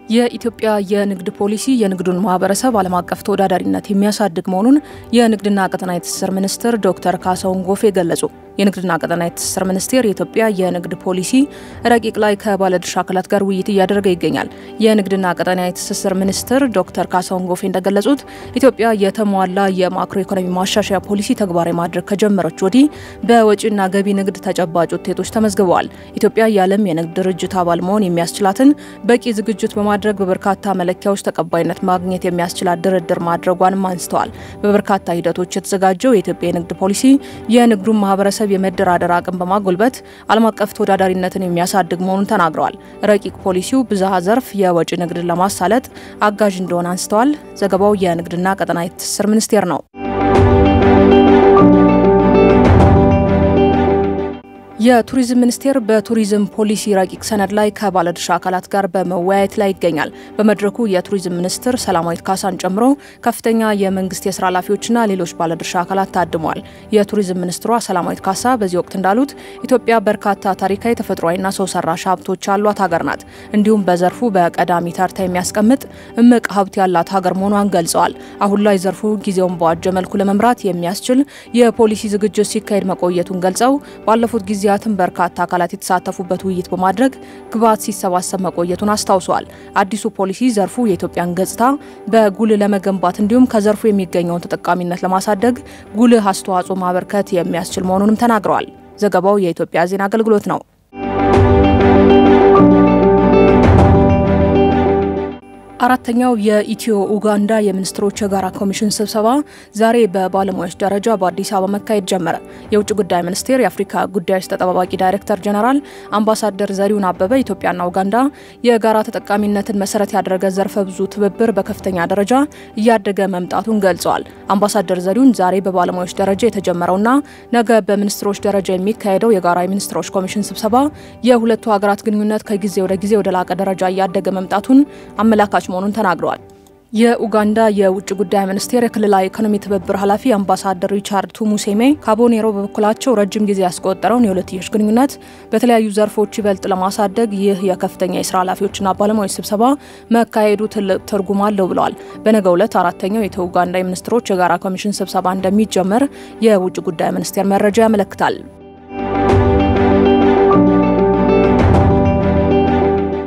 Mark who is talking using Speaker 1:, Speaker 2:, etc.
Speaker 1: የኢትዮጵያ የንግድ ፖሊሲ የንግዱን ማህበረሰብ ዓለም አቀፍ ተወዳዳሪነት የሚያሳድግ መሆኑን የንግድና ቀጠናዊ ትስስር ሚኒስትር ዶክተር ካሳሁን ጎፌ ገለጹ። የንግድና ቀጠናዊ ትስስር ሚኒስቴር የኢትዮጵያ የንግድ ፖሊሲ ረቂቅ ላይ ከባለድርሻ አካላት ጋር ውይይት እያደረገ ይገኛል። የንግድና ቀጠናዊ ትስስር ሚኒስትር ዶክተር ካሳሁን ጎፌ እንደገለጹት ኢትዮጵያ የተሟላ የማክሮ ኢኮኖሚ ማሻሻያ ፖሊሲ ተግባራዊ ማድረግ ከጀመረች ወዲህ በወጪና ገቢ ንግድ ተጨባጭ ውጤቶች ተመዝግበዋል። ኢትዮጵያ የዓለም የንግድ ድርጅት አባል መሆን የሚያስችላትን በቂ ዝግጅት በማድረግ በበርካታ መለኪያዎች ተቀባይነት ማግኘት የሚያስችላት ድርድር ማድረጓንም አንስተዋል። በበርካታ ሂደቶች የተዘጋጀው የኢትዮጵያ የንግድ ፖሊሲ የንግዱን ማህበረሰብ የመደራደር አቅም በማጎልበት ዓለም አቀፍ ተወዳዳሪነትን የሚያሳድግ መሆኑን ተናግረዋል። ረቂቅ ፖሊሲው ብዝሃ ዘርፍ የወጪ ንግድን ለማሳለጥ አጋዥ እንደሆነ አንስተዋል። ዘገባው የንግድና ቀጠናዊ ትስስር ሚኒስቴር ነው። የቱሪዝም ሚኒስቴር በቱሪዝም ፖሊሲ ረቂቅ ሰነድ ላይ ከባለድርሻ አካላት ጋር በመወያየት ላይ ይገኛል። በመድረኩ የቱሪዝም ሚኒስትር ሰላማዊት ካሳን ጨምሮ ከፍተኛ የመንግስት የስራ ኃላፊዎችና ሌሎች ባለድርሻ አካላት ታድመዋል። የቱሪዝም ሚኒስትሯ ሰላማዊት ካሳ በዚህ ወቅት እንዳሉት ኢትዮጵያ በርካታ ታሪካዊ ተፈጥሯዊና ሰው ሰራሽ ሀብቶች ያሏት ሀገር ናት። እንዲሁም በዘርፉ በቀዳሚ ተርታ የሚያስቀምጥ እምቅ ሀብት ያላት ሀገር መሆኗን ገልጸዋል። አሁን ላይ ዘርፉ ጊዜውን በዋጀ መልኩ ለመምራት የሚያስችል የፖሊሲ ዝግጅት ሲካሄድ መቆየቱን ገልጸው ባለፉት ጊዜ በርካታ አካላት የተሳተፉበት ውይይት በማድረግ ግብዓት ሲሰባሰብ መቆየቱን አስታውሰዋል። አዲሱ ፖሊሲ ዘርፉ የኢትዮጵያን ገጽታ በጉልህ ለመገንባት እንዲሁም ከዘርፉ የሚገኘውን ተጠቃሚነት ለማሳደግ ጉልህ አስተዋጽኦ ማበርከት የሚያስችል መሆኑንም ተናግረዋል። ዘገባው የኢትዮጵያ ዜና አገልግሎት ነው። አራተኛው የኢትዮ ኡጋንዳ የሚኒስትሮች የጋራ ኮሚሽን ስብሰባ ዛሬ በባለሙያዎች ደረጃ በአዲስ አበባ መካሄድ ጀመረ። የውጭ ጉዳይ ሚኒስቴር የአፍሪካ ጉዳዮች ተጠባባቂ ዳይሬክተር ጀነራል አምባሳደር ዘሪሁን አበበ ኢትዮጵያና ኡጋንዳ የጋራ ተጠቃሚነትን መሰረት ያደረገ ዘርፈ ብዙ ትብብር በከፍተኛ ደረጃ እያደገ መምጣቱን ገልጸዋል። አምባሳደር ዘሪሁን ዛሬ በባለሙያዎች ደረጃ የተጀመረውና ነገ በሚኒስትሮች ደረጃ የሚካሄደው የጋራ የሚኒስትሮች ኮሚሽን ስብሰባ የሁለቱ ሀገራት ግንኙነት ከጊዜ ወደ ጊዜ ወደ ላቀ ደረጃ እያደገ መምጣቱን አመላካች መሆኑን ተናግረዋል። የኡጋንዳ የውጭ ጉዳይ ሚኒስቴር የክልላዊ ኢኮኖሚ ትብብር ኃላፊ አምባሳደር ሪቻርድ ቱሙሴሜ ካቦኔሮ በበኩላቸው ረጅም ጊዜ ያስቆጠረውን የሁለትዮሽ ግንኙነት በተለያዩ ዘርፎች ይበልጥ ለማሳደግ ይህ የከፍተኛ የስራ ኃላፊዎችና ባለሙያዎች ስብሰባ መካሄዱ ትልቅ ትርጉም አለው ብለዋል። በነገው ዕለት አራተኛው የኢትዮ ኡጋንዳ ሚኒስትሮች የጋራ ኮሚሽን ስብሰባ እንደሚጀመር የውጭ ጉዳይ ሚኒስቴር መረጃ ያመለክታል።